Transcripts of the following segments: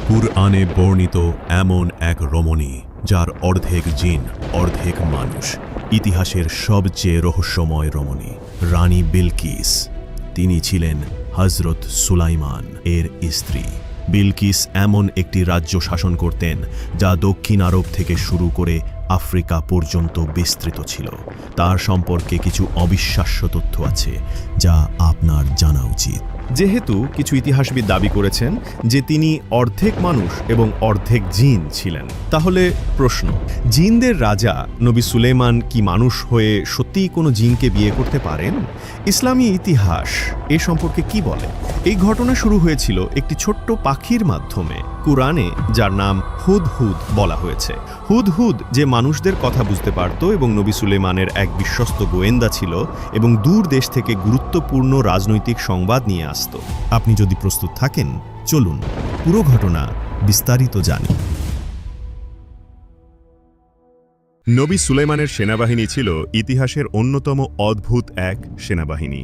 কুরআনে বর্ণিত এমন এক রমণী যার অর্ধেক জিন অর্ধেক মানুষ, ইতিহাসের সবচেয়ে রহস্যময় রমণী রানী বিলকিস। তিনি ছিলেন হযরত সুলাইমান এর স্ত্রী। বিলকিস এমন একটি রাজ্য শাসন করতেন যা দক্ষিণ আরব থেকে শুরু করে আফ্রিকা পর্যন্ত বিস্তৃত ছিল। তার সম্পর্কে কিছু অবিশ্বাস্য তথ্য আছে যা আপনার জানা উচিত। যেহেতু কিছু ইতিহাসবিদ দাবি করেছেন যে তিনি অর্ধেক মানুষ এবং অর্ধেক জিন ছিলেন, তাহলে প্রশ্ন, জিনদের রাজা নবী সুলাইমান কি মানুষ হয়ে সত্যিই কোনো জিনকে বিয়ে করতে পারেন? ইসলামী ইতিহাস এ সম্পর্কে কি বলে? এই ঘটনা শুরু হয়েছিল একটি ছোট্ট পাখির মাধ্যমে, কুরআনে যার নাম হুদহুদ বলা হয়েছে। হুদহুদ যে মানুষদের কথা বুঝতে পারত এবং নবী সুলাইমানের এক বিশ্বস্ত গোয়েন্দা ছিল এবং দূর দেশ থেকে গুরুত্বপূর্ণ রাজনৈতিক সংবাদ নিয়ে আসত। আপনি যদি প্রস্তুত থাকেন, চলুন পুরো ঘটনা বিস্তারিত জানি। নবী সুলাইমানের সেনাবাহিনী ছিল ইতিহাসের অন্যতম অদ্ভুত এক সেনাবাহিনী।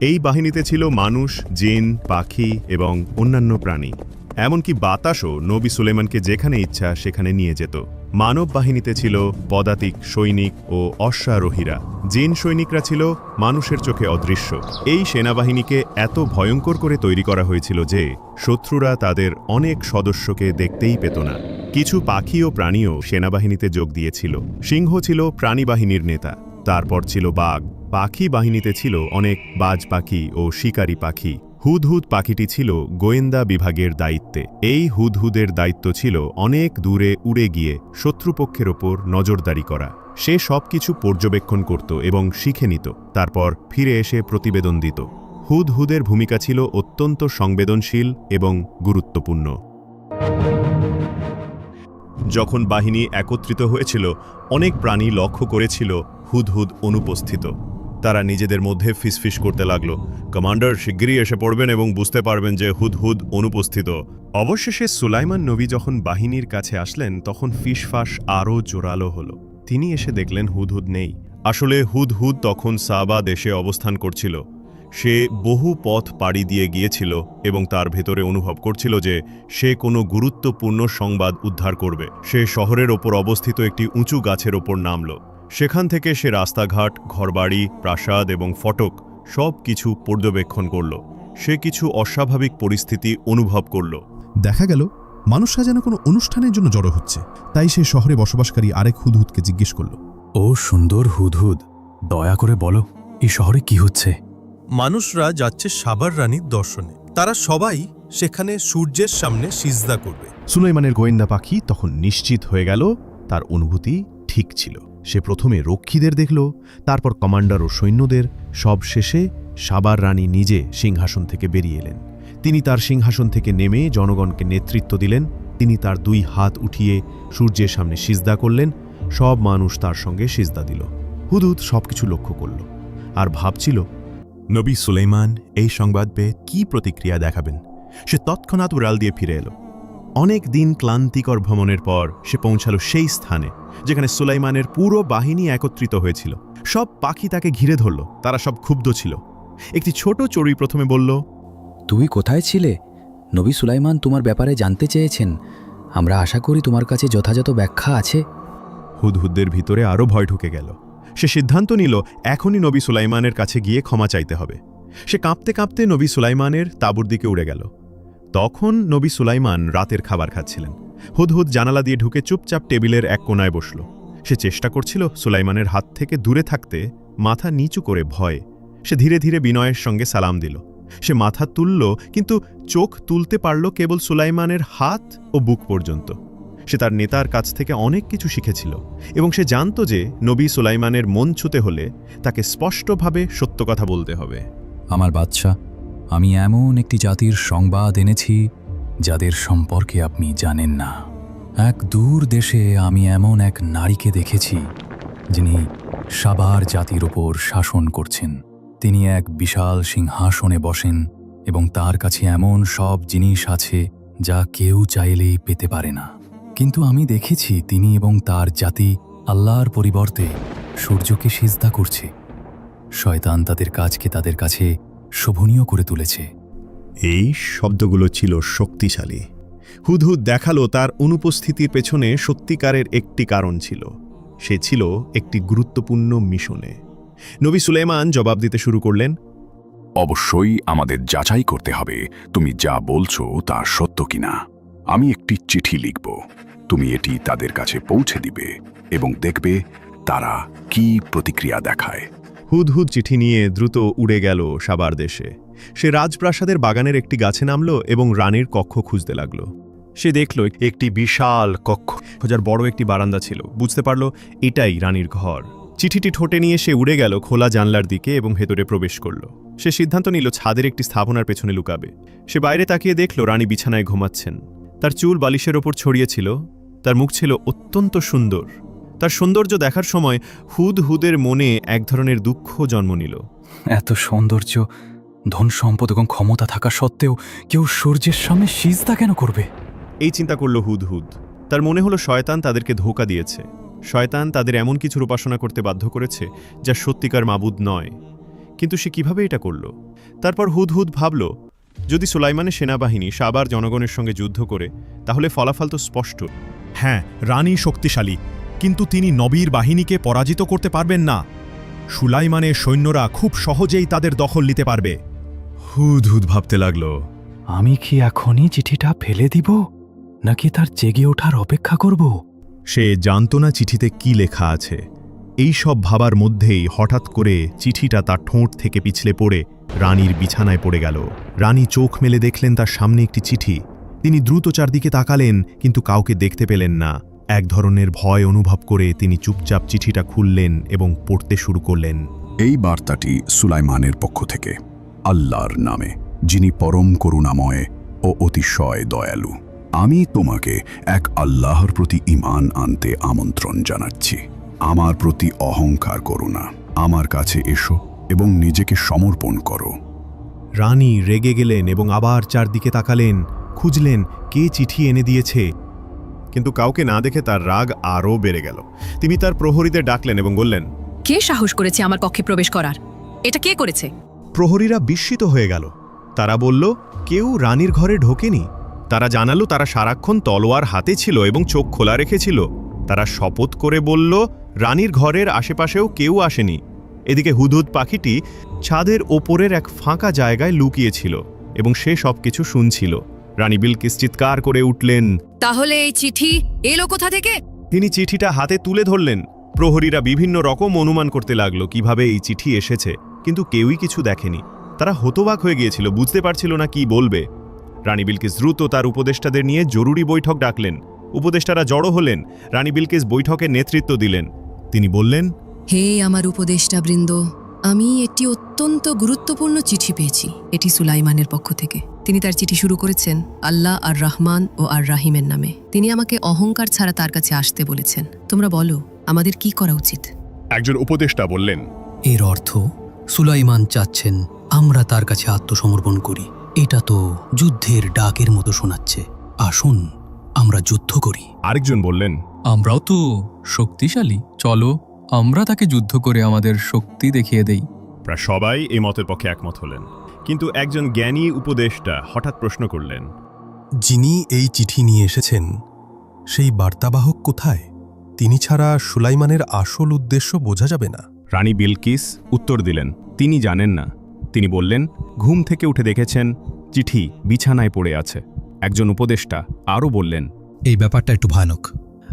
এই বাহিনীতে ছিল মানুষ, জিন, পাখি এবং অন্যান্য প্রাণী। এমনকি বাতাসও নবী সুলাইমানকে যেখানে ইচ্ছা সেখানে নিয়ে যেত। মানব বাহিনীতে ছিল পদাতিক সৈনিক ও অশ্বারোহীরা। জিন সৈনিকরা ছিল মানুষের চোখে অদৃশ্য। এই সেনাবাহিনীকে এত ভয়ঙ্কর করে তৈরি করা হয়েছিল যে শত্রুরা তাদের অনেক সদস্যকে দেখতেই পেত না। কিছু পাখি ও প্রাণীও সেনাবাহিনীতে যোগ দিয়েছিল। সিংহ ছিল প্রাণী বাহিনীর নেতা, তারপর ছিল বাঘ। পাখি বাহিনীতে ছিল অনেক বাজ পাখি ও শিকারী পাখি। হুদহুদ পাখিটি ছিল গোয়েন্দা বিভাগের দায়িত্বে। এই হুদহুদের দায়িত্ব ছিল অনেক দূরে উড়ে গিয়ে শত্রুপক্ষের ওপর নজরদারি করা। সে সবকিছু পর্যবেক্ষণ করত এবং শিখে নিত, তারপর ফিরে এসে প্রতিবেদন দিত। হুদহুদের ভূমিকা ছিল অত্যন্ত সংবেদনশীল এবং গুরুত্বপূর্ণ। যখন বাহিনী একত্রিত হয়েছিল, অনেক প্রাণী লক্ষ্য করেছিল হুদহুদ অনুপস্থিত। তারা নিজেদের মধ্যে ফিসফিস করতে লাগল, কমান্ডার শিগগিরই এসে পড়বেন এবং বুঝতে পারবেন যে হুদহুদ অনুপস্থিত। অবশেষে সুলাইমান নবী যখন বাহিনীর কাছে আসলেন, তখন ফিসফাস আরও জোরালো হল। তিনি এসে দেখলেন হুদহুদ নেই। আসলে হুদহুদ তখন সাবা দেশে অবস্থান করছিল। সে বহু পথ পাড়ি দিয়ে গিয়েছিল এবং তার ভেতরে অনুভব করছিল যে সে কোনো গুরুত্বপূর্ণ সংবাদ উদ্ধার করবে। সে শহরের ওপর অবস্থিত একটি উঁচু গাছের ওপর নামল। সেখান থেকে সে রাস্তাঘাট, ঘরবাড়ি, প্রাসাদ এবং ফটক সব কিছু পর্যবেক্ষণ করল। সে কিছু অস্বাভাবিক পরিস্থিতি অনুভব করল। দেখা গেল মানুষরা যেন কোনো অনুষ্ঠানের জন্য জড়ো হচ্ছে। তাই সে শহরে বসবাসকারী আরেক হুদহুদকে জিজ্ঞেস করল, ও সুন্দর হুদহুদ, দয়া করে বলো, এই শহরে কি হচ্ছে? মানুষরা যাচ্ছে সাবার রানীর দর্শনে। তারা সবাই সেখানে সূর্যের সামনে সিজদা করবে। সুলাইমানের গোয়েন্দা পাখি তখন নিশ্চিত হয়ে গেল তার অনুভূতি ঠিক ছিল। সে প্রথমে রক্ষীদের দেখল, তারপর কমান্ডার ও সৈন্যদের। সব শেষে সাবার রানী নিজে সিংহাসন থেকে বেরিয়ে এলেন। তিনি তার সিংহাসন থেকে নেমে জনগণকে নেতৃত্ব দিলেন। তিনি তার দুই হাত উঠিয়ে সূর্যের সামনে সিজদা করলেন। সব মানুষ তার সঙ্গে সিজদা দিল। হুদহুদ সবকিছু লক্ষ্য করল আর ভাবছিল, নবী সুলাইমান এই সংবাদ পেয়ে কি প্রতিক্রিয়া দেখাবেন। সে তৎক্ষণাৎ উড়াল দিয়ে ফিরে এলো। অনেক দিন ক্লান্তিকর ভ্রমণের পর সে পৌঁছালো সেই স্থানে যেখানে সুলাইমানের পুরো বাহিনী একত্রিত হয়েছিল। সব পাখি তাকে ঘিরে ধরল। তারা সব ক্ষুব্ধ ছিল। একটি ছোট চড়ুই প্রথমে বলল, তুমি কোথায় ছিলে? নবী সুলাইমান তোমার ব্যাপারে জানতে চেয়েছেন। আমরা আশা করি তোমার কাছে যথাযথ ব্যাখ্যা আছে। হুদহুদের ভিতরে আরও ভয় ঢুকে গেল। সে সিদ্ধান্ত নিল এখনই নবী সুলাইমানের কাছে গিয়ে ক্ষমা চাইতে হবে। সে কাঁপতে কাঁপতে নবী সুলাইমানের তাঁবুর দিকে উড়ে গেল। তখন নবী সুলাইমান রাতের খাবার খাচ্ছিলেন। হুদহুদ জানালা দিয়ে ঢুকে চুপচাপ টেবিলের এক কোণায় বসল। সে চেষ্টা করছিল সুলাইমানের হাত থেকে দূরে থাকতে, মাথা নিচু করে ভয়ে। সে ধীরে ধীরে বিনয়ের সঙ্গে সালাম দিল। সে মাথা তুলল, কিন্তু চোখ তুলতে পারল কেবল সুলাইমানের হাত ও বুক পর্যন্ত। সে তার নেতার কাছ থেকে অনেক কিছু শিখেছিল এবং সে জানত যে নবী সুলাইমানের মন ছুঁতে হলে তাকে স্পষ্টভাবে সত্য কথা বলতে হবে। আমার বাদশা, আমি এমন একটি জাতির সংবাদ এনেছি যাদের সম্পর্কে আপনি জানেন না। এক দূর দেশে আমি এমন এক নারীকে দেখেছি যিনি সাবার জাতির ওপর শাসন করছেন। তিনি এক বিশাল সিংহাসনে বসেন এবং তার কাছে এমন সব জিনিস আছে যা কেউ চাইলেই পেতে পারে না। কিন্তু আমি দেখেছি তিনি এবং তার জাতি আল্লাহর পরিবর্তে সূর্যকে সিজদা করছে। শয়তান তাদের কাজকে তাদের কাছে শোভনীয় করে তুলেছে। এই শব্দগুলো ছিল শক্তিশালী। হুদহুদ দেখালো তার অনুপস্থিতির পেছনে সত্যিকারের একটি কারণ ছিল। সে ছিল একটি গুরুত্বপূর্ণ মিশনে। নবী সুলাইমান জবাব দিতে শুরু করলেন, অবশ্যই আমাদের যাচাই করতে হবে তুমি যা বলছো তা সত্য কিনা। আমি একটি চিঠি লিখব, তুমি এটি তাদের কাছে পৌঁছে দিবে এবং দেখবে তারা কি প্রতিক্রিয়া দেখায়। হুদহুদ চিঠি নিয়ে দ্রুত উড়ে গেল সাবার দেশে। সে রাজপ্রাসাদের বাগানের একটি গাছে নামল এবং রানীর কক্ষ খুঁজতে লাগল। সে দেখল একটি বিশাল কক্ষ, যার বড় একটি বারান্দা ছিল। বুঝতে পারল এটাই রানীর ঘর। চিঠিটি ঠোঁটে নিয়ে সে উড়ে গেল খোলা জানলার দিকে এবং ভেতরে প্রবেশ করল। সে সিদ্ধান্ত নিল ছাদের একটি স্থাপনার পেছনে লুকাবে। সে বাইরে তাকিয়ে দেখল রানী বিছানায় ঘুমাচ্ছেন। তার চুল বালিশের ওপর ছড়িয়েছিল। তার মুখ ছিল অত্যন্ত সুন্দর। তার সৌন্দর্য দেখার সময় হুদহুদের মনে এক ধরনের দুঃখ জন্ম নিল। এত সৌন্দর্য, ধন সম্পদ এবং ক্ষমতা থাকা সত্ত্বেও কেউ সূর্যের সামনে সিজদা কেন করবে? এই চিন্তা করল হুদহুদ। তার মনে হলো শয়তান তাদেরকে ধোঁকা দিয়েছে। শয়তান তাদের এমন কিছুর উপাসনা করতে বাধ্য করেছে যা সত্যিকার মাবুদ নয়। কিন্তু সে কিভাবে এটা করল? তারপর হুদহুদ ভাবল, যদি সুলাইমানের সেনাবাহিনী সাবার জনগণের সঙ্গে যুদ্ধ করে, তাহলে ফলাফল তো স্পষ্ট। হ্যাঁ, রানী শক্তিশালী, কিন্তু তিনি নবীর বাহিনীকে পরাজিত করতে পারবেন না। সুলাইমানের সৈন্যরা খুব সহজেই তাদের দখল নিতে পারবে। হুদহুদ ভাবতে লাগল, আমি কি এখনই চিঠিটা ফেলে দিব, নাকি তার জেগে ওঠার অপেক্ষা করব? সে জানত না চিঠিতে কি লেখা আছে। এই সব ভাবার মধ্যেই হঠাৎ করে চিঠিটা তার ঠোঁট থেকে পিছলে পড়ে রানীর বিছানায় পড়ে গেল। রানী চোখ মেলে দেখলেন তার সামনে একটি চিঠি। তিনি দ্রুত চারদিকে তাকালেন, কিন্তু কাউকে দেখতে পেলেন না। এক ধরনের ভয় অনুভব করে তিনি চুপচাপ চিঠিটা খুললেন এবং পড়তে শুরু করলেন। এই বার্তাটি সুলাইমানের পক্ষ থেকে, আল্লাহর নামে, যিনি পরম করুণাময় ও অতিশয় দয়ালু। আমি তোমাকে এক আল্লাহর প্রতি ঈমান আনতে আমন্ত্রণ জানাচ্ছি। আমার প্রতি অহংকার করো না। আমার কাছে এসো এবং নিজেকে সমর্পণ করো। রানী রেগে গেলেন এবং আবার চারদিকে তাকালেন, খুঁজলেন কে চিঠি এনে দিয়েছে। কিন্তু কাউকে না দেখে তার রাগ আরও বেড়ে গেল। তিনি তার প্রহরীদের ডাকলেন এবং বললেন, কে সাহস করেছে আমার কক্ষে প্রবেশ করার? এটা কে করেছে? প্রহরীরা বিস্মিত হয়ে গেল। তারা বলল, কেউ রানীর ঘরে ঢোকেনি। তারা জানালো তারা সারাক্ষণ তলোয়ার হাতে ছিল এবং চোখ খোলা রেখেছিল। তারা শপথ করে বলল, রানীর ঘরের আশেপাশেও কেউ আসেনি। এদিকে হুদহুদ পাখিটি ছাদের ওপরের এক ফাঁকা জায়গায় লুকিয়েছিল এবং সে সবকিছু শুনছিল। রানী বিলকিস চিৎকার করে উঠলেন, তাহলে এই চিঠি এলো কোথা থেকে? তিনি চিঠিটা হাতে তুলে ধরলেন। প্রহরীরা বিভিন্ন রকম অনুমান করতে লাগলো কিভাবে এই চিঠি এসেছে, কিন্তু কেউই কিছু দেখেনি। তারা হতবাক হয়ে গিয়েছিল, বুঝতে পারছিল না কি বলবে। রানী বিলকিস দ্রুত তার উপদেষ্টাদের নিয়ে জরুরি বৈঠক ডাকলেন। উপদেষ্টারা জড়ো হলেন। রানী বিলকিস বৈঠকের নেতৃত্ব দিলেন। তিনি বললেন, হে আমার উপদেষ্টা বৃন্দ, আমি একটি অত্যন্ত গুরুত্বপূর্ণ চিঠি পেয়েছি। এটি সুলাইমানের পক্ষ থেকে। তিনি তার চিঠি শুরু করেছেন আল্লাহ আর রহমান ও আর রাহিমের নামে। তিনি আমাকে অহংকার ছাড়া তার কাছে আসতে বলেছেন। তোমরা বলো, আমাদের কি করা উচিত? একজন উপদেষ্টা বললেন, এর অর্থ সুলাইমান চাচ্ছেন আমরা তার কাছে আত্মসমর্পণ করি। এটা তো যুদ্ধের ডাকের মতো শোনাচ্ছে। আসুন আমরা যুদ্ধ করি। আরেকজন বললেন, আমরাও তো শক্তিশালী, চলো আমরা তাকে যুদ্ধ করে আমাদের শক্তি দেখিয়ে দেই। প্রায় সবাই এই মতের পক্ষে একমত হলেন। কিন্তু একজন জ্ঞানী উপদেষ্টা হঠাৎ প্রশ্ন করলেন, যিনি এই চিঠি নিয়ে এসেছেন সেই বার্তাবাহক কোথায়? তিনি ছাড়া সুলাইমানের আসল উদ্দেশ্য বোঝা যাবে না। রানী বিলকিস উত্তর দিলেন, তিনি জানেন না। তিনি বললেন, ঘুম থেকে উঠে দেখেছেন চিঠি বিছানায় পড়ে আছে। একজন উপদেষ্টা আরও বললেন, এই ব্যাপারটা একটু ভয়ানক।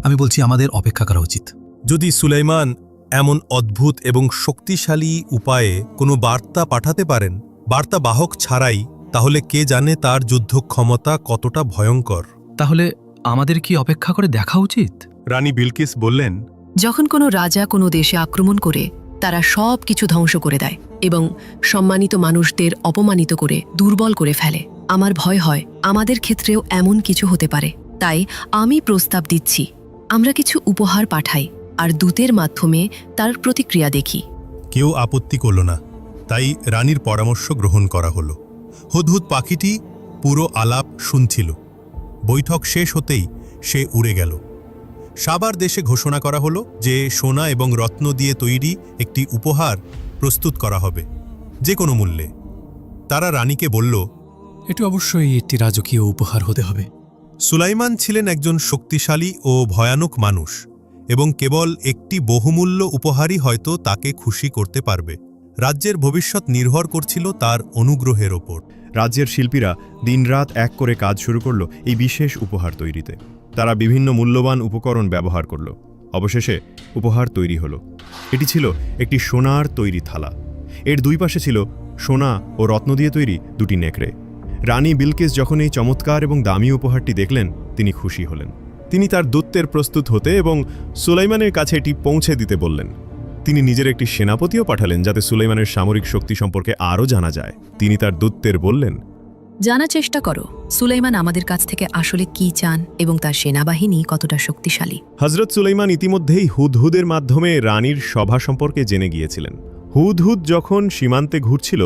আমি বলছি আমাদের অপেক্ষা করা উচিত। যদি সুলাইমান এমন অদ্ভুত এবং শক্তিশালী উপায়ে কোনো বার্তা পাঠাতে পারেন বার্তাবাহক ছাড়াই, তাহলে কে জানে তার যুদ্ধ ক্ষমতা কতটা ভয়ঙ্কর। তাহলে আমাদের কি অপেক্ষা করে দেখা উচিত? রানী বিলকিস বললেন, যখন কোনো রাজা কোনো দেশে আক্রমণ করে তারা সব কিছু ধ্বংস করে দেয় এবং সম্মানিত মানুষদের অপমানিত করে দুর্বল করে ফেলে। আমার ভয় হয় আমাদের ক্ষেত্রেও এমন কিছু হতে পারে। তাই আমি প্রস্তাব দিচ্ছি, আমরা কিছু উপহার পাঠাই আর দূতের মাধ্যমে তার প্রতিক্রিয়া দেখি। কেউ আপত্তি করল না, তাই রানীর পরামর্শ গ্রহণ করা হলো। হুদহুদ পাখিটি পুরো আলাপ শুনছিল। বৈঠক শেষ হতেই সে উড়ে গেল। সাবার দেশে ঘোষণা করা হলো যে সোনা এবং রত্ন দিয়ে তৈরি একটি উপহার প্রস্তুত করা হবে, যে কোনো মূল্যে। তারা রানীকে বলল, এটি অবশ্যই একটি রাজকীয় উপহার হতে হবে। সুলাইমান ছিলেন একজন শক্তিশালী ও ভয়ানক মানুষ এবং কেবল একটি বহুমূল্য উপহারই হয়তো তাকে খুশি করতে পারবে। রাজ্যের ভবিষ্যৎ নির্ভর করছিল তার অনুগ্রহের ওপর। রাজ্যের শিল্পীরা দিনরাত এক করে কাজ শুরু করল এই বিশেষ উপহার তৈরিতে। তারা বিভিন্ন মূল্যবান উপকরণ ব্যবহার করল। অবশেষে উপহার তৈরি হলো। এটি ছিল একটি সোনার তৈরি থালা। এর দুই পাশে ছিল সোনা ও রত্ন দিয়ে তৈরি দুটি নেকড়ে। রানী বিলকিস যখন এই চমৎকার এবং দামি উপহারটি দেখলেন, তিনি খুশি হলেন। তিনি তার দূতের প্রস্তুত হতে এবং সুলাইমানের কাছে এটি পৌঁছে দিতে বললেন। তিনি নিজের একটি সেনাপতিও পাঠালেন যাতে সুলাইমানের সামরিক শক্তি সম্পর্কে আরও জানা যায়। তিনি তার দূতদের বললেন, জানার চেষ্টা করো সুলাইমান আমাদের কাছ থেকে আসলে কি চান এবং তার সেনাবাহিনী কতটা শক্তিশালী। হজরত সুলাইমান ইতিমধ্যেই হুদহুদের মাধ্যমে রানীর সভা সম্পর্কে জেনে গিয়েছিলেন। হুদহুদ যখন সীমান্তে ঘুরছিল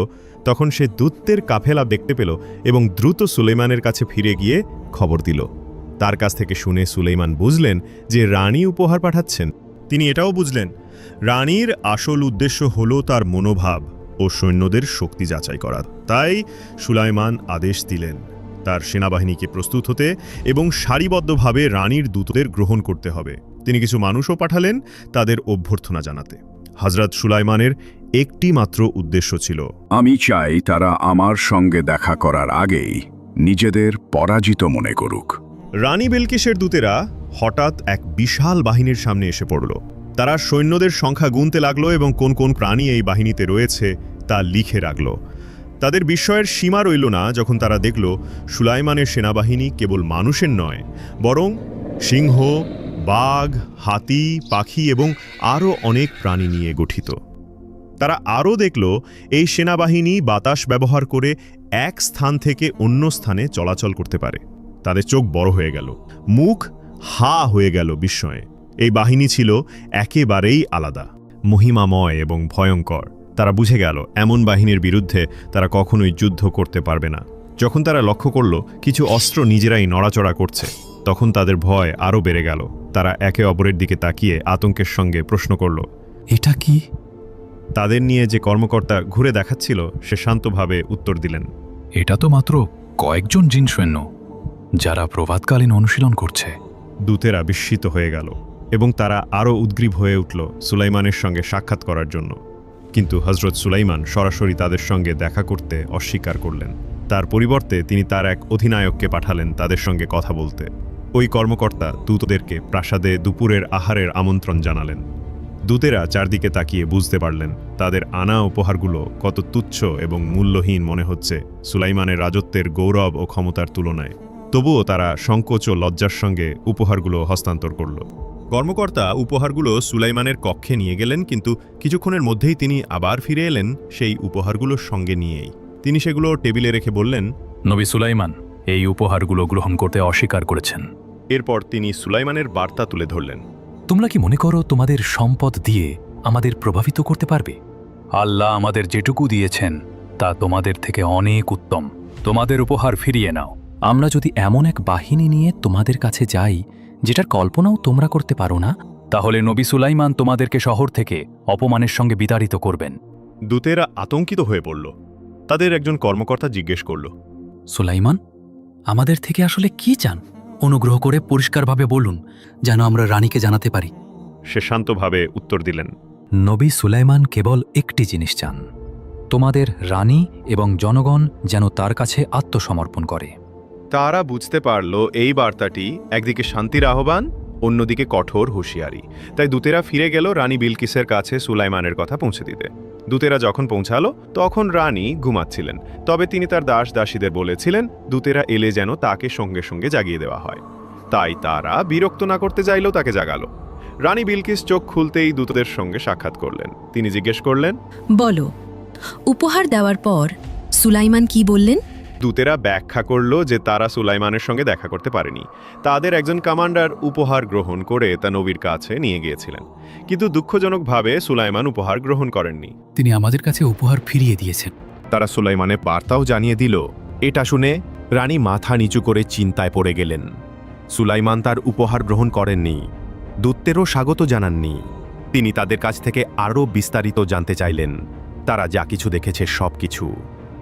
তখন সে দূতদের কাফেলা দেখতে পেল এবং দ্রুত সুলাইমানের কাছে ফিরে গিয়ে খবর দিল। তার কাছ থেকে শুনে সুলাইমান বুঝলেন যে রানী উপহার পাঠাচ্ছেন। তিনি এটাও বুঝলেন রানীর আসল উদ্দেশ্য হল তার মনোভাব ও সৈন্যদের শক্তি যাচাই করা। তাই সুলাইমান আদেশ দিলেন তার সেনাবাহিনীকে প্রস্তুত হতে এবং সারিবদ্ধভাবে রানীর দূতদের গ্রহণ করতে হবে। তিনি কিছু মানুষও পাঠালেন তাদের অভ্যর্থনা জানাতে। হযরত সুলাইমানের একটি মাত্র উদ্দেশ্য ছিল, আমি চাই তারা আমার সঙ্গে দেখা করার আগেই নিজেদের পরাজিত মনে করুক। রানী বিলকিসের দূতেরা হঠাৎ এক বিশাল বাহিনীর সামনে এসে পড়ল। তারা সৈন্যদের সংখ্যা গুনতে লাগলো এবং কোন কোন প্রাণী এই বাহিনীতে রয়েছে তা লিখে রাখল। তাদের বিস্ময়ের সীমা রইল না যখন তারা দেখল সুলাইমানের সেনাবাহিনী কেবল মানুষের নয়, বরং সিংহ, বাঘ, হাতি, পাখি এবং আরও অনেক প্রাণী নিয়ে গঠিত। তারা আরও দেখল এই সেনাবাহিনী বাতাস ব্যবহার করে এক স্থান থেকে অন্য স্থানে চলাচল করতে পারে। তাদের চোখ বড় হয়ে গেল, মুখ হা হয়ে গেল বিস্ময়ে। এই বাহিনী ছিল একেবারেই আলাদা, মহিমাময় এবং ভয়ঙ্কর। তারা বুঝে গেল এমন বাহিনীর বিরুদ্ধে তারা কখনোই যুদ্ধ করতে পারবে না। যখন তারা লক্ষ্য করল কিছু অস্ত্র নিজেরাই নড়াচড়া করছে, তখন তাদের ভয় আরও বেড়ে গেল। তারা একে অপরের দিকে তাকিয়ে আতঙ্কের সঙ্গে প্রশ্ন করল, এটা কি? তাদের নিয়ে যে কর্মকর্তা ঘুরে দেখাচ্ছিল সে শান্তভাবে উত্তর দিলেন, এটা তো মাত্র কয়েকজন জিন সৈন্য যারা প্রভাতকালীন অনুশীলন করছে। দূতেরা বিস্মিত হয়ে গেল এবং তারা আরও উদ্গ্রীব হয়ে উঠল সুলাইমানের সঙ্গে সাক্ষাৎ করার জন্য। কিন্তু হযরত সুলাইমান সরাসরি তাদের সঙ্গে দেখা করতে অস্বীকার করলেন। তার পরিবর্তে তিনি তার এক অধিনায়ককে পাঠালেন তাদের সঙ্গে কথা বলতে। ওই কর্মকর্তা দূতদেরকে প্রাসাদে দুপুরের আহারের আমন্ত্রণ জানালেন। দূতেরা চারদিকে তাকিয়ে বুঝতে পারলেন তাদের আনা উপহারগুলো কত তুচ্ছ এবং মূল্যহীন মনে হচ্ছে সুলাইমানের রাজত্বের গৌরব ও ক্ষমতার তুলনায়। তবুও তারা সংকোচ ও লজ্জার সঙ্গে উপহারগুলো হস্তান্তর করল। কর্মকর্তা উপহারগুলো সুলাইমানের কক্ষে নিয়ে গেলেন, কিন্তু কিছুক্ষণের মধ্যেই তিনি আবার ফিরে এলেন সেই উপহারগুলোর সঙ্গে নিয়েই। তিনি সেগুলো টেবিলে রেখে বললেন, নবী সুলাইমান এই উপহারগুলো গ্রহণ করতে অস্বীকার করেছেন। এরপর তিনি সুলাইমানের বার্তা তুলে ধরলেন, তোমরা কি মনে করো তোমাদের সম্পদ দিয়ে আমাদের প্রভাবিত করতে পারবে? আল্লাহ আমাদের যেটুকু দিয়েছেন তা তোমাদের থেকে অনেক উত্তম। তোমাদের উপহার ফিরিয়ে নাও। আমরা যদি এমন এক বাহিনী নিয়ে তোমাদের কাছে যাই যেটার কল্পনাও তোমরা করতে পারো না, তাহলে নবী সুলাইমান তোমাদেরকে শহর থেকে অপমানের সঙ্গে বিতাড়িত করবেন। দূতেরা আতঙ্কিত হয়ে পড়ল। তাদের একজন কর্মকর্তা জিজ্ঞেস করল, সুলাইমান আমাদের থেকে আসলে কি চান? অনুগ্রহ করে পরিষ্কারভাবে বলুন, যেন আমরা রানীকে জানাতে পারি। সে শান্তভাবে উত্তর দিলেন, নবী সুলাইমান কেবল একটি জিনিস চান, তোমাদের রানী এবং জনগণ যেন তার কাছে আত্মসমর্পণ করে। তারা বুঝতে পারল এই বার্তাটি একদিকে শান্তির আহ্বান, অন্যদিকে কঠোর হুঁশিয়ারি। তাই দূতেরা ফিরে গেল রানী বিলকিসের কাছে সুলাইমানের কথা পৌঁছে দিতে। দূতেরা যখন পৌঁছালো তখন রানী ঘুমাচ্ছিলেন, তবে তিনি তার দাস দাসীদের বলেছিলেন দূতেরা এলে যেন তাকে সঙ্গে সঙ্গে জাগিয়ে দেওয়া হয়। তাই তারা বিরক্ত না করতে চাইলেও তাকে জাগালো। রানী বিলকিস চোখ খুলতেই দূতদের সঙ্গে সাক্ষাৎ করলেন। তিনি জিজ্ঞেস করলেন, বলো, উপহার দেওয়ার পর সুলাইমান কি বললেন? দূতেরা ব্যাখ্যা করল যে তারা সুলাইমানের সঙ্গে দেখা করতে পারেনি। তাদের একজন কমান্ডার উপহার গ্রহণ করে তা নবীর কাছে নিয়ে গিয়েছিলেন, কিন্তু দুঃখজনকভাবে সুলাইমান উপহার গ্রহণ করেননি। তিনি আমাদের কাছে উপহার ফিরিয়ে দিয়েছেন। তারা সুলাইমানের বার্তাও জানিয়ে দিল। এটা শুনে রানী মাথা নিচু করে চিন্তায় পড়ে গেলেন। সুলাইমান তার উপহার গ্রহণ করেননি, দূতদেরও স্বাগত জানাননি। তিনি তাদের কাছ থেকে আরও বিস্তারিত জানতে চাইলেন, তারা যা কিছু দেখেছে সব কিছু।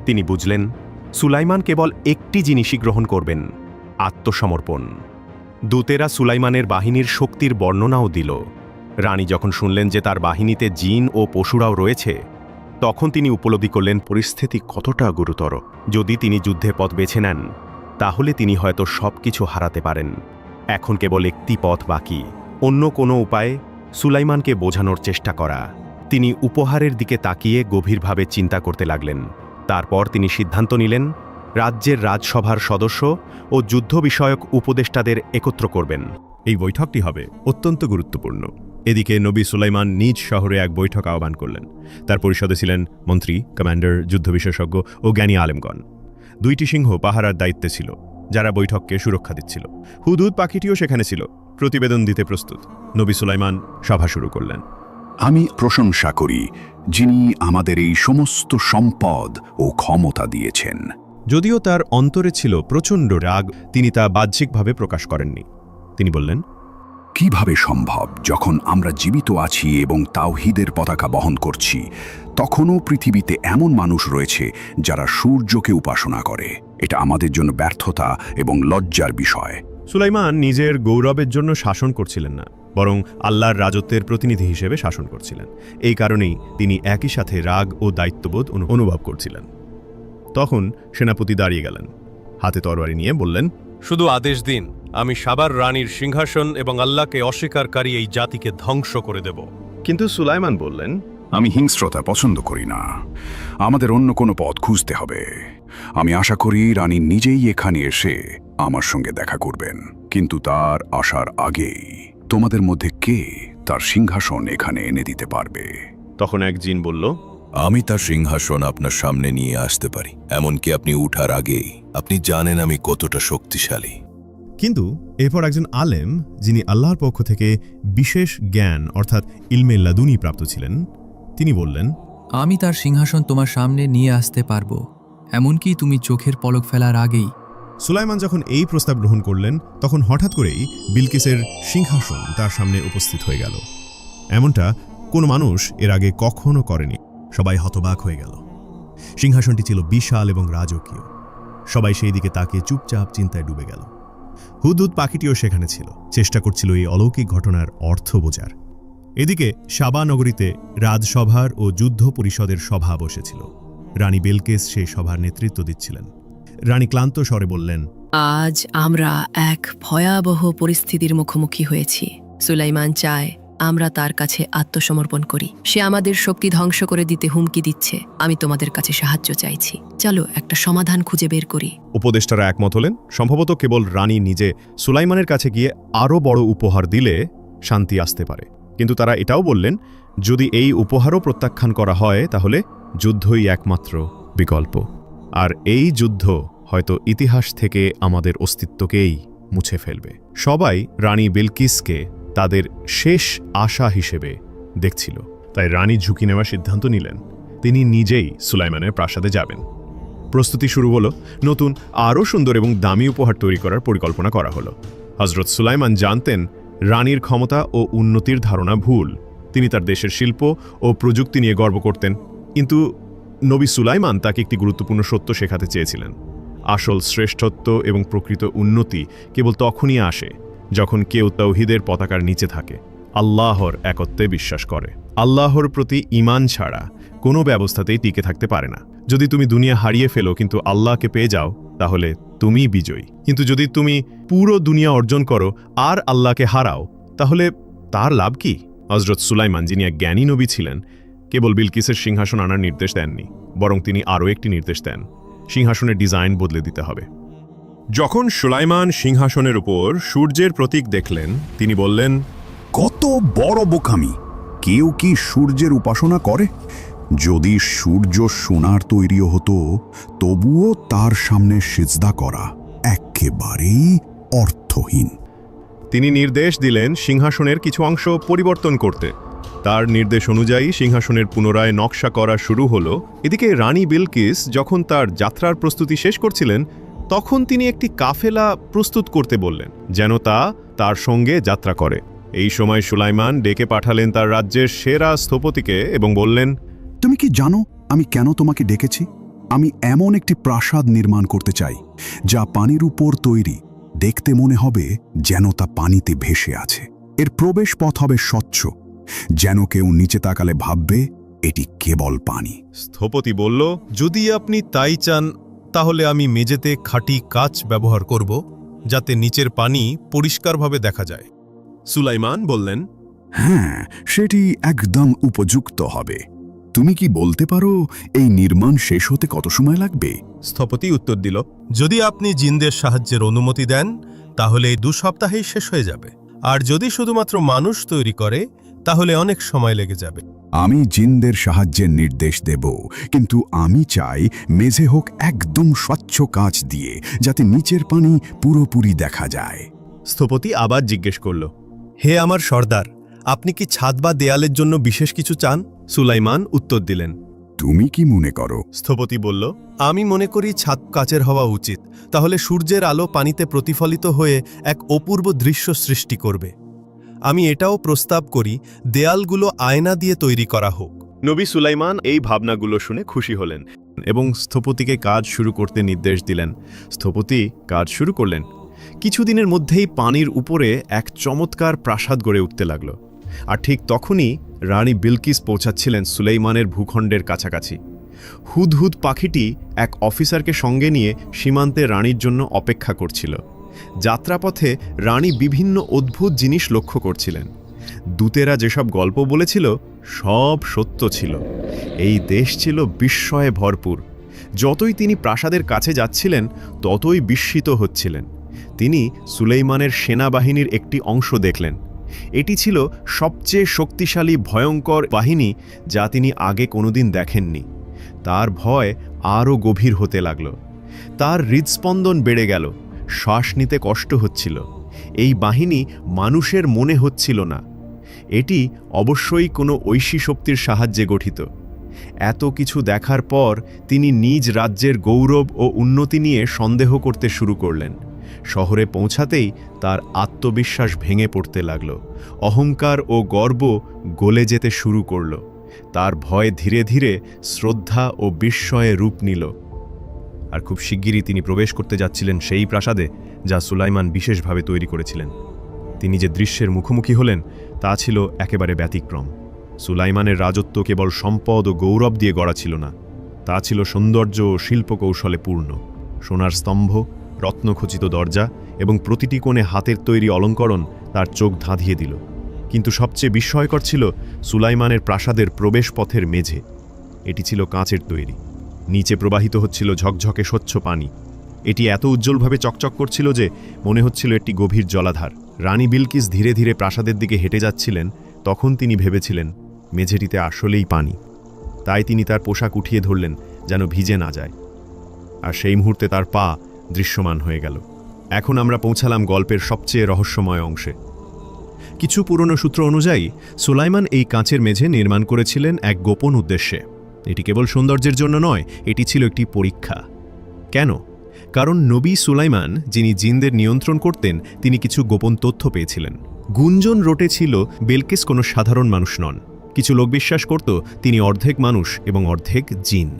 তিনি বুঝলেন সুলাইমান কেবল একটি জিনিসই গ্রহণ করবেন, আত্মসমর্পণ। দূতেরা সুলাইমানের বাহিনীর শক্তির বর্ণনাও দিল। রানী যখন শুনলেন যে তার বাহিনীতে জিন ও পশুরাও রয়েছে, তখন তিনি উপলব্ধি করলেন পরিস্থিতি কতটা গুরুতর। যদি তিনি যুদ্ধে পথ বেছে নেন, তাহলে তিনি হয়তো সবকিছু হারাতে পারেন। এখন কেবল একটি পথ বাকি, অন্য কোনো উপায়ে সুলাইমানকে বোঝানোর চেষ্টা করা। তিনি উপহারের দিকে তাকিয়ে গভীরভাবে চিন্তা করতে লাগলেন। তারপর তিনি সিদ্ধান্ত নিলেন রাজ্যের রাজসভার সদস্য ও যুদ্ধ বিষয়ক উপদেষ্টাদের একত্র করবেন। এই বৈঠকটি হবে অত্যন্ত গুরুত্বপূর্ণ। এদিকে নবী সুলাইমান নিজ শহরে এক বৈঠক আহ্বান করলেন। তার পরিষদে ছিলেন মন্ত্রী, কমান্ডার, যুদ্ধ বিশেষজ্ঞ ও জ্ঞানী আলেমগণ। 2টি সিংহ পাহারার দায়িত্বে ছিল, যারা বৈঠককে সুরক্ষা দিচ্ছিল। হুদহুদ পাখিটিও সেখানে ছিল, প্রতিবেদন দিতে প্রস্তুত। নবী সুলাইমান সভা শুরু করলেন। আমি প্রশংসা করি যিনি আমাদের এই সমস্ত সম্পদ ও ক্ষমতা দিয়েছেন। যদিও তার অন্তরে ছিল প্রচণ্ড রাগ, তিনি তা বাহ্যিকভাবে প্রকাশ করেননি। তিনি বললেন, কিভাবে সম্ভব যখন আমরা জীবিত আছি এবং তাওহীদের পতাকা বহন করছি, তখনও পৃথিবীতে এমন মানুষ রয়েছে যারা সূর্যকে উপাসনা করে? এটা আমাদের জন্য ব্যর্থতা এবং লজ্জার বিষয়। সুলাইমান নিজের গৌরবের জন্য শাসন করছিলেন না, বরং আল্লাহর রাজত্বের প্রতিনিধি হিসেবে শাসন করছিলেন। এই কারণেই তিনি একই সাথে রাগ ও দায়িত্ববোধ অনুভব করছিলেন। তখন সেনাপতি দাঁড়িয়ে গেলেন, হাতে তরবারি নিয়ে বললেন, শুধু আদেশ দিন, আমি সাবার রানীর সিংহাসন এবং আল্লাহকে অস্বীকারী এই জাতিকে ধ্বংস করে দেব। কিন্তু সুলাইমান বললেন, আমি হিংস্রতা পছন্দ করি না, আমাদের অন্য কোনো পথ খুঁজতে হবে। আমি আশা করি রানী নিজেই এখানে এসে আমার সঙ্গে দেখা করবেন, কিন্তু তার আসার আগেই তোমাদের মধ্যে কে তার সিংহাসন এখানে এনে দিতে পারবে? তখন এক জিন বলল, আমি তার সিংহাসন আপনার সামনে নিয়ে আসতে পারি, এমনকি আপনি উঠার আগেই। আপনি জানেন আমি কতটা শক্তিশালী। কিন্তু এরপর একজন আলেম, যিনি আল্লাহর পক্ষ থেকে বিশেষ জ্ঞান অর্থাৎ ইলমে লাদুনি প্রাপ্ত ছিলেন, তিনি বললেন, আমি তার সিংহাসন তোমার সামনে নিয়ে আসতে পারবো, এমনকি তুমি চোখের পলক ফেলার আগেই। সুলাইমান যখন এই প্রস্তাব গ্রহণ করলেন, তখন হঠাৎ করেই বিলকিসের সিংহাসন তার সামনে উপস্থিত হয়ে গেল। এমনটা কোনো মানুষ এর আগে কখনো করেনি। সবাই হতবাক হয়ে গেল। সিংহাসনটি ছিল বিশাল এবং রাজকীয়। সবাই সেই দিকে তাকিয়ে চুপচাপ চিন্তায় ডুবে গেল। হুদহুদ পাখিটিও সেখানে ছিল, চেষ্টা করছিল এই অলৌকিক ঘটনার অর্থ বোঝার। এদিকে সাবা নগরীতে রাজসভার ও যুদ্ধ পরিষদের সভা বসেছিল। রানী বিলকিস সেই সভার নেতৃত্ব দিচ্ছিলেন। রানী ক্লান্ত স্বরে বললেন, আজ আমরা এক ভয়াবহ পরিস্থিতির মুখোমুখি হয়েছি। সুলাইমান চায় আমরা তার কাছে আত্মসমর্পণ করি। সে আমাদের শক্তি ধ্বংস করে দিতে হুমকি দিচ্ছে। আমি তোমাদের কাছে সাহায্য চাইছি, চলো একটা সমাধান খুঁজে বের করি। উপদেষ্টারা একমত হলেন। সম্ভবত কেবল রানী নিজে সুলাইমানের কাছে গিয়ে আরও বড় উপহার দিলে শান্তি আসতে পারে। কিন্তু তারা এটাও বললেন, যদি এই উপহারও প্রত্যাখ্যান করা হয়, তাহলে যুদ্ধই একমাত্র বিকল্প। আর এই যুদ্ধ হয়তো ইতিহাস থেকে আমাদের অস্তিত্বকেই মুছে ফেলবে। সবাই রানী বিলকিসকে তাদের শেষ আশা হিসেবে দেখছিল। তাই রানী ঝুঁকি নেওয়ার সিদ্ধান্ত নিলেন। তিনি নিজেই সুলাইমানের প্রাসাদে যাবেন। প্রস্তুতি শুরু হলো। নতুন আরও সুন্দর এবং দামি উপহার তৈরি করার পরিকল্পনা করা হলো। হজরত সুলাইমান জানতেন রানীর ক্ষমতা ও উন্নতির ধারণা ভুল। তিনি তার দেশের শিল্প ও প্রযুক্তি নিয়ে গর্ব করতেন। কিন্তু নবী সুলাইমান তাকে একটি গুরুত্বপূর্ণ সত্য শেখাতে চেয়েছিলেন। আসল শ্রেষ্ঠত্ব এবং প্রকৃত উন্নতি কেবল তখনই আসে যখন কেউ তাওহীদের পতাকার নিচে থাকে, আল্লাহর একত্বে বিশ্বাস করে। আল্লাহর প্রতি ঈমান ছাড়া কোনো ব্যবস্থাতেই টিকে থাকতে পারে না। যদি তুমি দুনিয়া হারিয়ে ফেলো কিন্তু আল্লাহকে পেয়ে যাও, তাহলে তুমিই বিজয়ী। কিন্তু যদি তুমি পুরো দুনিয়া অর্জন করো আর আল্লাহকে হারাও, তাহলে তার লাভ কি? হযরত সুলাইমান, যিনি এক জ্ঞানী নবী ছিলেন, কেবল বিলকিসের সিংহাসন আনার নির্দেশ দেননি, বরং তিনি আরও একটি নির্দেশ দেন, সিংহাসনের ডিজাইন বদলে দিতে হবে। যখন সুলাইমান সিংহাসনের উপর সূর্যের প্রতীক দেখলেন, তিনি বললেন, কত বড় বোকামি! কেউ কি সূর্যের উপাসনা করে? যদি সূর্য সোনার তৈরিও হতো, তবুও তার সামনে সিজদা করা একেবারেই অর্থহীন। তিনি নির্দেশ দিলেন সিংহাসনের কিছু অংশ পরিবর্তন করতে। তার নির্দেশ অনুযায়ী সিংহাসনের পুনরায় নকশা করা শুরু হলো। এদিকে রানী বিলকিস যখন তার যাত্রার প্রস্তুতি শেষ করছিলেন, তখন তিনি একটি কাফেলা প্রস্তুত করতে বললেন, যেন তা তার সঙ্গে যাত্রা করে। এই সময় সুলাইমান ডেকে পাঠালেন তার রাজ্যের সেরা স্থপতিকে এবং বললেন, তুমি কি জানো আমি কেন তোমাকে ডেকেছি? আমি এমন একটি প্রাসাদ নির্মাণ করতে চাই যা পানির উপর তৈরি, দেখতে মনে হবে যেন তা পানিতে ভেসে আছে। এর প্রবেশ পথ হবে স্বচ্ছ, যেন কেউ নিচে তাকালে ভাববে এটি কেবল পানি। স্থপতি বলল, যদি আপনি তাই চান তাহলে আমি মেঝেতে খাঁটি কাচ ব্যবহার করব, যাতে নিচের পানি পরিষ্কারভাবে দেখা যায়। সুলাইমান বললেন, হ্যাঁ, সেটি একদম উপযুক্ত হবে। তুমি কি বলতে পারো এই নির্মাণ শেষ হতে কত সময় লাগবে? স্থপতি উত্তর দিল, যদি আপনি জিনদের সাহায্যের অনুমতি দেন তাহলে এই 2 সপ্তাহেই শেষ হয়ে যাবে, আর যদি শুধুমাত্র মানুষ তৈরি করে তাহলে অনেক সময় লেগে যাবে। আমি জিনদের সাহায্যের নির্দেশ দেব, কিন্তু আমি চাই মেঝে হোক একদম স্বচ্ছ কাঁচ দিয়ে, যাতে নিচের পানি পুরোপুরি দেখা যায়। স্থপতি আবার জিজ্ঞেস করল, হে আমার সর্দার, আপনি কি ছাদ বা দেয়ালের জন্য বিশেষ কিছু চান? সুলাইমান উত্তর দিলেন, তুমি কি মনে করো? স্থপতি বলল, আমি মনে করি ছাদ কাচের হওয়া উচিত, তাহলে সূর্যের আলো পানিতে প্রতিফলিত হয়ে এক অপূর্ব দৃশ্য সৃষ্টি করবে। আমি এটাও প্রস্তাব করি দেয়ালগুলো আয়না দিয়ে তৈরি করা হোক। নবী সুলাইমান এই ভাবনাগুলো শুনে খুশি হলেন এবং স্থপতিকে কাজ শুরু করতে নির্দেশ দিলেন। স্থপতি কাজ শুরু করলেন। কিছুদিনের মধ্যেই পানির উপরে এক চমৎকার প্রাসাদ গড়ে উঠতে লাগল। আর ঠিক তখনই রানী বিলকিস পৌঁছাচ্ছিলেন সুলাইমানের ভূখণ্ডের কাছাকাছি। হুদহুদ পাখিটি এক অফিসারকে সঙ্গে নিয়ে সীমান্তে রানীর জন্য অপেক্ষা করছিল। যাত্রাপথে রানী বিভিন্ন অদ্ভুত জিনিস লক্ষ্য করছিলেন। দূতেরা যেসব গল্প বলেছিল সব সত্য ছিল। এই দেশ ছিল বিস্ময়ে ভরপুর। যতই তিনি প্রাসাদের কাছে যাচ্ছিলেন ততই বিস্মিত হচ্ছিলেন। তিনি সুলাইমানের সেনাবাহিনীর একটি অংশ দেখলেন। এটি ছিল সবচেয়ে শক্তিশালী ভয়ঙ্কর বাহিনী যা তিনি আগে কোনোদিন দেখেননি। তার ভয় আরও গভীর হতে লাগল। তার হৃদস্পন্দন বেড়ে গেল, শ্বাস নিতে কষ্ট হচ্ছিল। এই বাহিনী মানুষের মনে হচ্ছিল না। এটি অবশ্যই কোনো ঐশী শক্তির সাহায্যে গঠিত। এত কিছু দেখার পর তিনি নিজ রাজ্যের গৌরব ও উন্নতি নিয়ে সন্দেহ করতে শুরু করলেন। শহরে পৌঁছাতেই তার আত্মবিশ্বাস ভেঙে পড়তে লাগল। অহংকার ও গর্ব গলে যেতে শুরু করল। তার ভয় ধীরে ধীরে শ্রদ্ধা ও বিস্ময়ে রূপ নিল। আর খুব শিগগিরই তিনি প্রবেশ করতে যাচ্ছিলেন সেই প্রাসাদে যা সুলাইমান বিশেষভাবে তৈরি করেছিলেন। তিনি যে দৃশ্যের মুখোমুখি হলেন তা ছিল একেবারে ব্যতিক্রম। সুলাইমানের রাজত্ব কেবল সম্পদ ও গৌরব দিয়ে গড়া ছিল না, তা ছিল সৌন্দর্য ও শিল্পকৌশলে পূর্ণ। সোনার স্তম্ভ, রত্নখচিত দরজা এবং প্রতিটি কোণে হাতের তৈরি অলঙ্করণ তার চোখ ধাঁধিয়ে দিল। কিন্তু সবচেয়ে বিস্ময়কর ছিল সুলাইমানের প্রাসাদের প্রবেশপথের মেঝে। এটি ছিল কাঁচের তৈরি। নিচে প্রবাহিত হচ্ছিল ঝকঝকে স্বচ্ছ পানি। এটি এত উজ্জ্বলভাবে চকচক করছিল যে মনে হচ্ছিল একটি গভীর জলাধার। রানী বিলকিস ধীরে ধীরে প্রাসাদের দিকে হেঁটে যাচ্ছিলেন। তখন তিনি ভেবেছিলেন মেঝেটিতে আসলেই পানি। তাই তিনি তার পোশাক উঠিয়ে ধরলেন যেন ভিজে না যায়। আর সেই মুহূর্তে তার পা দৃশ্যমান হয়ে গেল। এখন আমরা পৌঁছালাম গল্পের সবচেয়ে রহস্যময় অংশে। কিছু পুরনো সূত্র অনুযায়ী সুলাইমান এই কাঁচের মেঝে নির্মাণ করেছিলেন এক গোপন উদ্দেশ্যে। এটি কেবল সৌন্দর্যের জন্য নয়, এটি ছিল একটি পরীক্ষা। কেন? কারণ নবী সুলাইমান, যিনি জিনদের নিয়ন্ত্রণ করতেন, তিনি কিছু গোপন তথ্য পেয়েছিলেন। গুঞ্জন রটেছিল বিলকিস কোনো সাধারণ মানুষ নন। কিছু লোক বিশ্বাস করত তিনি অর্ধেক মানুষ এবং অর্ধেক জিন।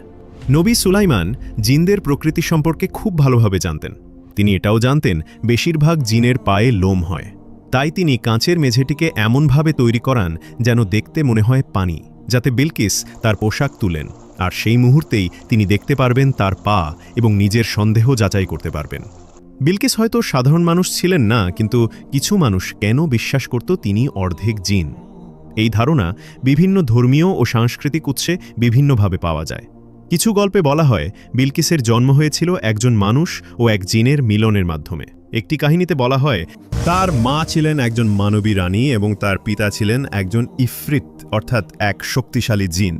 নবী সুলাইমান জিনদের প্রকৃতি সম্পর্কে খুব ভালোভাবে জানতেন। তিনি এটাও জানতেন বেশিরভাগ জিনের পায়ে লোম হয়। তাই তিনি কাঁচের মেঝেটিকে এমনভাবে তৈরি করান যেন দেখতে মনে হয় পানি, যাতে বিলকিস তার পোশাক তুলেন। আর সেই মুহূর্তেই তিনি দেখতে পারবেন তার পা এবং নিজের সন্দেহ যাচাই করতে পারবেন। বিলকিস হয়তো সাধারণ মানুষ ছিলেন না, কিন্তু কিছু মানুষ কেন বিশ্বাস করত তিনি অর্ধেক জিন? এই ধারণা বিভিন্ন ধর্মীয় ও সাংস্কৃতিক উৎসে বিভিন্নভাবে পাওয়া যায়। কিছু গল্পে বলা হয় বিলকিসের জন্ম হয়েছিল একজন মানুষ ও এক জিনের মিলনের মাধ্যমে। একটি কাহিনীতে বলা হয় তার মা ছিলেন একজন মানবী রানী এবং তার পিতা ছিলেন একজন ইফরিত, অর্থাৎ এক শক্তিশালী জিন।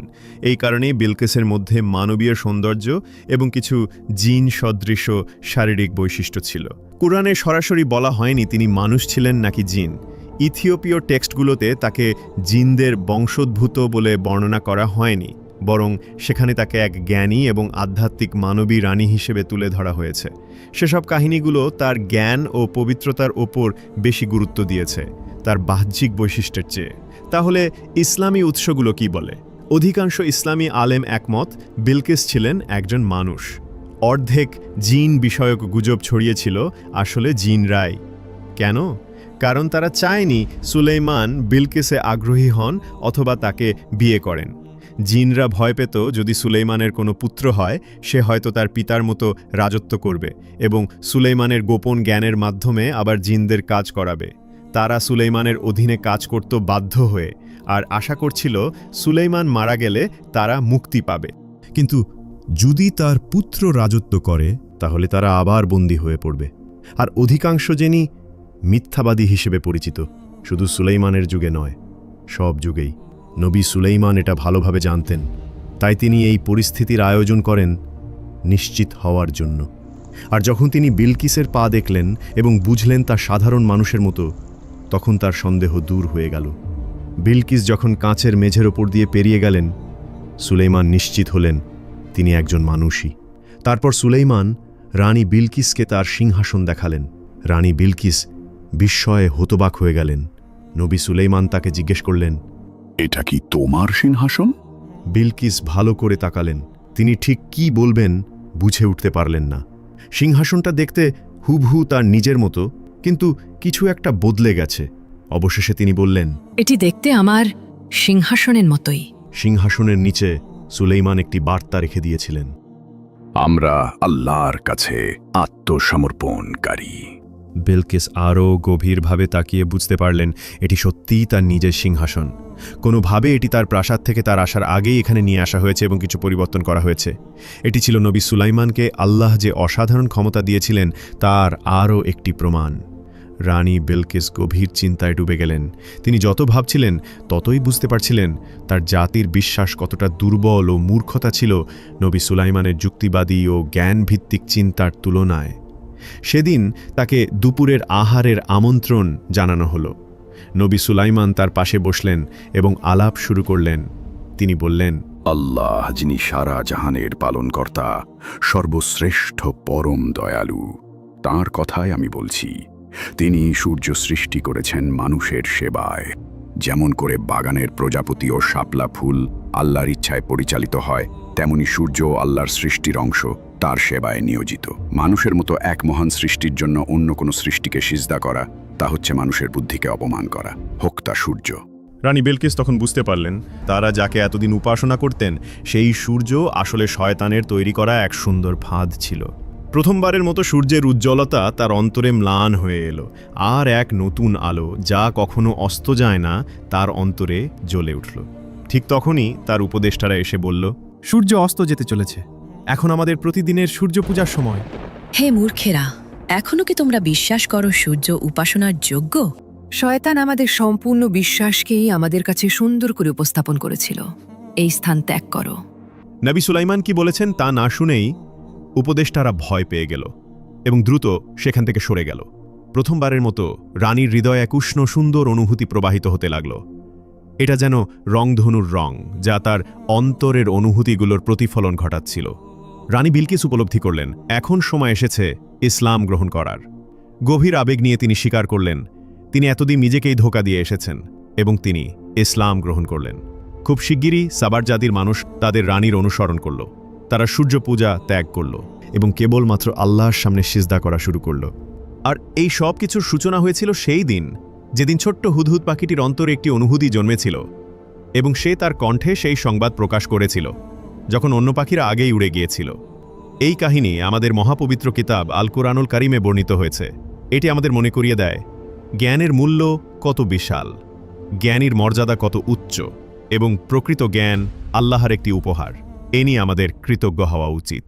এই কারণেই বিলকিসের মধ্যে মানবীয় সৌন্দর্য এবং কিছু জিন সদৃশ শারীরিক বৈশিষ্ট্য ছিল। কুরআনে সরাসরি বলা হয়নি তিনি মানুষ ছিলেন নাকি জিন। ইথিওপীয় টেক্সটগুলোতে তাকে জিনদের বংশোদ্ভূত বলে বর্ণনা করা হয়নি, বরং সেখানে তাকে এক জ্ঞানী এবং আধ্যাত্মিক মানবী রানী হিসেবে তুলে ধরা হয়েছে। সেসব কাহিনীগুলো তার জ্ঞান ও পবিত্রতার ওপর বেশি গুরুত্ব দিয়েছে তার বাহ্যিক বৈশিষ্ট্যের চেয়ে। তাহলে ইসলামী উৎসগুলো কি বলে? অধিকাংশ ইসলামী আলেম একমত বিলকিস ছিলেন একজন মানুষ। অর্ধেক জিন বিষয়ক গুজব ছড়িয়েছিল আসলে জিনরাই। কেন? কারণ তারা চায়নি সুলেইমান বিলকিসে আগ্রহী হন অথবা তাকে বিয়ে করেন। জিনরা ভয় পেত যদি সুলেইমানের কোনো পুত্র হয় সে হয়তো তার পিতার মতো রাজত্ব করবে এবং সুলেইমানের গোপন জ্ঞানের মাধ্যমে আবার জিনদের কাজ করাবে। তারা সুলেইমানের অধীনে কাজ করত বাধ্য হয়ে, আর আশা করছিল সুলেইমান মারা গেলে তারা মুক্তি পাবে। কিন্তু যদি তার পুত্র রাজত্ব করে তাহলে তারা আবার বন্দী হয়ে পড়বে। আর অধিকাংশ জিনই মিথ্যাবাদী হিসেবে পরিচিত, শুধু সুলেইমানের যুগে নয়, সব যুগেই। নবী সুলেইমান এটা ভালোভাবে জানতেন, তাই তিনি এই পরিস্থিতির আয়োজন করেন নিশ্চিত হওয়ার জন্য। আর যখন তিনি বিলকিসের পা দেখলেন এবং বুঝলেন তা সাধারণ মানুষের মতো, তখন তার সন্দেহ দূর হয়ে গেল। বিলকিস যখন কাঁচের মেঝের ওপর দিয়ে পেরিয়ে গেলেন, সুলেইমান নিশ্চিত হলেন তিনি একজন মানুষই। তারপর সুলেইমান রানী বিলকিসকে তার সিংহাসন দেখালেন। রানী বিলকিস বিস্ময়ে হতবাক হয়ে গেলেন। নবী সুলেইমান তাকে জিজ্ঞেস করলেন, এটা কি তোমার সিংহাসন? বিলকিস ভালো করে তাকালেন। তিনি ঠিক কি বলবেন বুঝে উঠতে পারলেন না। সিংহাসনটা দেখতে হুবহু তার নিজের মতো, কিন্তু কিছু একটা বদলে গেছে। অবশেষে তিনি বললেন, এটি দেখতে আমার সিংহাসনের মতোই। সিংহাসনের নিচে সুলেইমান একটি বার্তা রেখে দিয়েছিলেন, আমরা আল্লাহর কাছে আত্মসমর্পণকারী। বিলকিস আরও গভীরভাবে তাকিয়ে বুঝতে পারলেন এটি সত্যিই তার নিজের সিংহাসন। কোনোভাবে এটি তার প্রাসাদ থেকে তার আসার আগেই এখানে নিয়ে আসা হয়েছে এবং কিছু পরিবর্তন করা হয়েছে। এটি ছিল নবী সুলাইমানকে আল্লাহ যে অসাধারণ ক্ষমতা দিয়েছিলেন তার আরও একটি প্রমাণ। রানী বিলকিস গভীর চিন্তায় ডুবে গেলেন। তিনি যত ভাবছিলেন ততই বুঝতে পারছিলেন তার জাতির বিশ্বাস কতটা দুর্বল ও মূর্খতা ছিল নবী সুলাইমানের যুক্তিবাদী ও জ্ঞানভিত্তিক চিন্তার তুলনায়। সেদিন তাকে দুপুরের আহারের আমন্ত্রণ জানানো হলো। নবী সুলাইমান তার পাশে বসলেন এবং আলাপ শুরু করলেন। তিনি বললেন, আল্লাহ যিনি সারা জাহানের পালনকর্তা, সর্বশ্রেষ্ঠ পরম দয়ালু, তাঁর কথাই আমি বলছি। তিনি সূর্য সৃষ্টি করেছেন মানুষের সেবায়। যেমন করে বাগানের প্রজাপতি ও শাপলা ফুল আল্লাহর ইচ্ছায় পরিচালিত হয়, তেমনি সূর্য আল্লাহর সৃষ্টির অংশ, তার সেবায় নিয়োজিত। মানুষের মতো এক মহান সৃষ্টির জন্য অন্য কোনো সৃষ্টিকে সিজদা করা, তা হচ্ছে মানুষের বুদ্ধিকে অপমান করা, হোক তা সূর্য। রানী বিলকিস তখন বুঝতে পারলেন তারা যাকে এতদিন উপাসনা করতেন সেই সূর্য আসলে শয়তানের তৈরি করা এক সুন্দর ফাঁদ ছিল। প্রথমবারের মতো সূর্যের উজ্জ্বলতা তার অন্তরে ম্লান হয়ে এলো, আর এক নতুন আলো যা কখনো অস্ত যায় না তার অন্তরে জ্বলে উঠল। ঠিক তখনই তার উপদেষ্টারা এসে বলল, সূর্য অস্ত যেতে চলেছে, এখন আমাদের প্রতিদিনের সূর্য পূজার সময়। হে মূর্খেরা, এখনো কি তোমরা বিশ্বাস করো সূর্য উপাসনার যোগ্য? শয়তান আমাদের সম্পূর্ণ বিশ্বাসকেই আমাদের কাছে সুন্দর করে উপস্থাপন করেছিল। এই স্থান ত্যাগ করো। নবী সুলাইমান কি বলেছেন তা না শুনেই উপদেষ্টারা ভয় পেয়ে গেল এবং দ্রুত সেখান থেকে সরে গেল। প্রথমবারের মতো রানীর হৃদয়ে এক উষ্ণ সুন্দর অনুভূতি প্রবাহিত হতে লাগল। এটা যেন রংধনুর রং, যা তার অন্তরের অনুভূতিগুলোর প্রতিফলন ঘটাচ্ছিল। রানী বিলকিস উপলব্ধি করলেন এখন সময় এসেছে ইসলাম গ্রহণ করার। গভীর আবেগ নিয়ে তিনি স্বীকার করলেন তিনি এতদিন নিজেকেই ধোঁকা দিয়ে এসেছেন এবং তিনি ইসলাম গ্রহণ করলেন। খুব শিগগিরই সাবার জাতির মানুষ তাদের রানীর অনুসরণ করল। তারা সূর্য পূজা ত্যাগ করল এবং কেবলমাত্র আল্লাহর সামনে সিজদা করা শুরু করল। আর এই সব কিছুর সূচনা হয়েছিল সেই দিন যেদিন ছোট্ট হুদহুদ পাখিটির অন্তরে একটি অনুভূতি জন্মেছিল এবং সে তার কণ্ঠে সেই সংবাদ প্রকাশ করেছিল যখন অন্য পাখিরা আগেই উড়ে গিয়েছিল। এই কাহিনী আমাদের মহাপবিত্র কিতাব আল কুরআনুল কারীমে বর্ণিত হয়েছে। এটি আমাদের মনে করিয়ে দেয় জ্ঞানের মূল্য কত বিশাল, জ্ঞানীর মর্যাদা কত উচ্চ এবং প্রকৃত জ্ঞান আল্লাহর একটি উপহার। এ নিয়ে আমাদের কৃতজ্ঞ হওয়া উচিত।